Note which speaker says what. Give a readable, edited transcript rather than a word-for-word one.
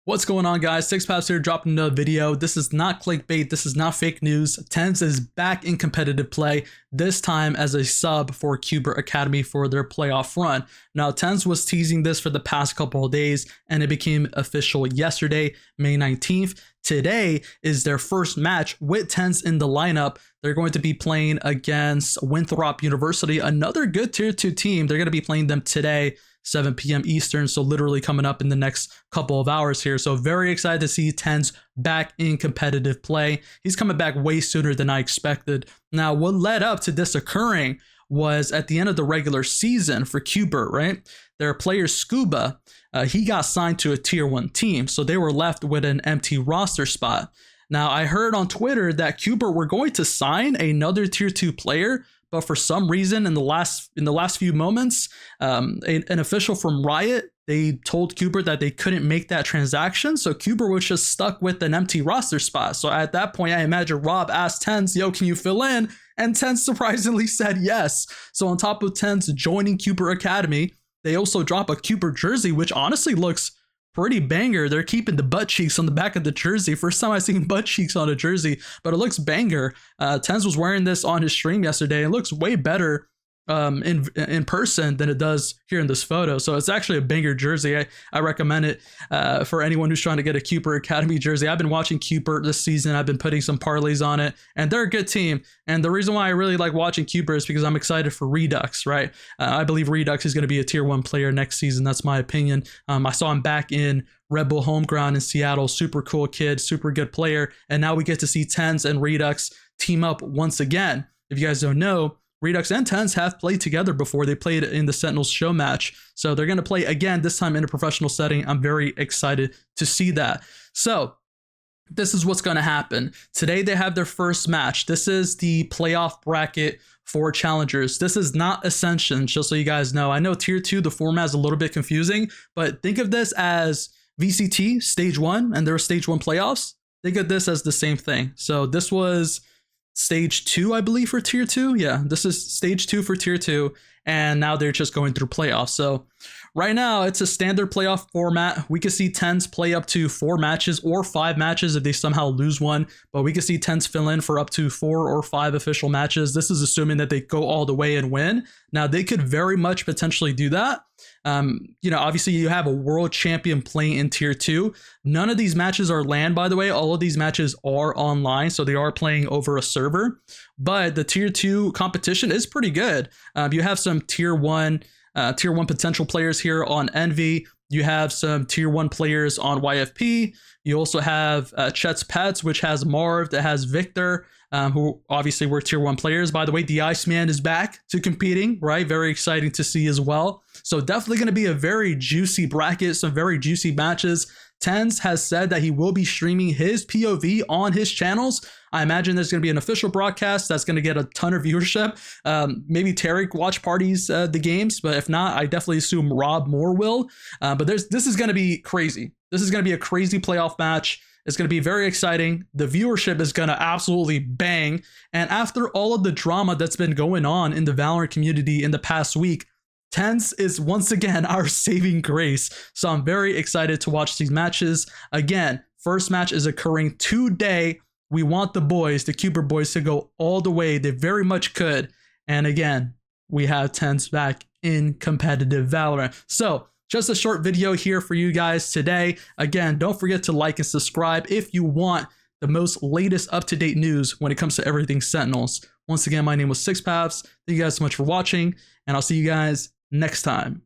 Speaker 1: What's going on, guys? Six Paps here, dropping another video. This is not clickbait. This is not fake news. Tenz is back in competitive play, this time as a sub for Cubert Academy for their playoff run. Now, Tenz was teasing this for the past couple of days, and it became official yesterday, May 19th. Today is their first match with Tenz in the lineup. They're going to be playing against Winthrop University, another good Tier 2 team. They're going to be playing them today, 7 p.m. Eastern, so literally coming up in the next couple of hours here. So very excited to see Tenz back in competitive play. He's coming back way sooner than I expected. Now, what led up to this occurring was at the end of the regular season for Cubert, right? Their player Scuba, he got signed to a Tier 1 team, so they were left with an empty roster spot. Now, I heard on Twitter that Cubert were going to sign another Tier 2 player, but for some reason in the last few moments, an official from Riot, they told Cubert that they couldn't make that transaction. So Cubert was just stuck with an empty roster spot. So at that point, I imagine Rob asked Tenz, yo, can you fill in? And Tenz surprisingly said yes. So on top of Tenz joining Cubert Academy, they also drop a Cubert jersey, which honestly looks pretty banger. They're keeping the butt cheeks on the back of the jersey. First time I've seen butt cheeks on a jersey, but it looks banger. Tenz was wearing this on his stream yesterday. It looks way better in person than it does here in this photo. So it's actually a banger jersey. I recommend it for anyone who's trying to get a Cubert Academy jersey. I've been watching Cubert this season. I've been putting some parlays on it, and they're a good team. And the reason why I really like watching Cubert is because I'm excited for Redux, right? I believe Redux is going to be a Tier 1 player next season. That's my opinion. I saw him back in Red Bull Homeground in Seattle. Super cool kid, super good player. And now we get to see Tenz and Redux team up once again. If you guys don't know, Redux and Tenz have played together before. They played in the Sentinels show match. So they're going to play again, this time in a professional setting. I'm very excited to see that. So this is what's going to happen. Today they have their first match. This is the playoff bracket for challengers. This is not Ascension, just so you guys know. I know Tier 2, the format is a little bit confusing, but think of this as VCT Stage 1, and there are Stage 1 playoffs. Think of this as the same thing. So this was Stage 2, I believe, for Tier 2. Yeah, this is Stage 2 for Tier 2, and now they're just going through playoffs. So right now, it's a standard playoff format. We could see Tenz play up to 4 matches or 5 matches if they somehow lose one, but we could see Tenz fill in for up to 4 or 5 official matches. This is assuming that they go all the way and win. Now, they could very much potentially do that. Obviously you have a world champion playing in Tier 2. None of these matches are LAN, by the way. All of these matches are online, so they are playing over a server. But the Tier 2 competition is pretty good. You have some Tier 1 potential players here on Envy. You have some Tier 1 players on YFP. You also have Chet's Pets, which has Marv, that has Victor, who obviously were Tier 1 players. By the way, the Iceman is back to competing, right? Very exciting to see as well. So definitely going to be a very juicy bracket, some very juicy matches. Tenz has said that he will be streaming his POV on his channels. I imagine there's going to be an official broadcast that's going to get a ton of viewership. Maybe Tarek watch parties the games, but if not, I definitely assume Rob Moore will. But this is going to be crazy. This is going to be a crazy playoff match. It's going to be very exciting. The viewership is going to absolutely bang. And after all of the drama that's been going on in the Valorant community in the past week, Tenz is once again our saving grace. So I'm very excited to watch these matches. Again, first match is occurring today. We want the boys, the Cubert boys, to go all the way. They very much could. And again, we have Tenz back in competitive Valorant. So just a short video here for you guys today. Again, don't forget to like and subscribe if you want the most latest up-to-date news when it comes to everything Sentinels. Once again, my name was Six Paths. Thank you guys so much for watching, and I'll see you guys next time.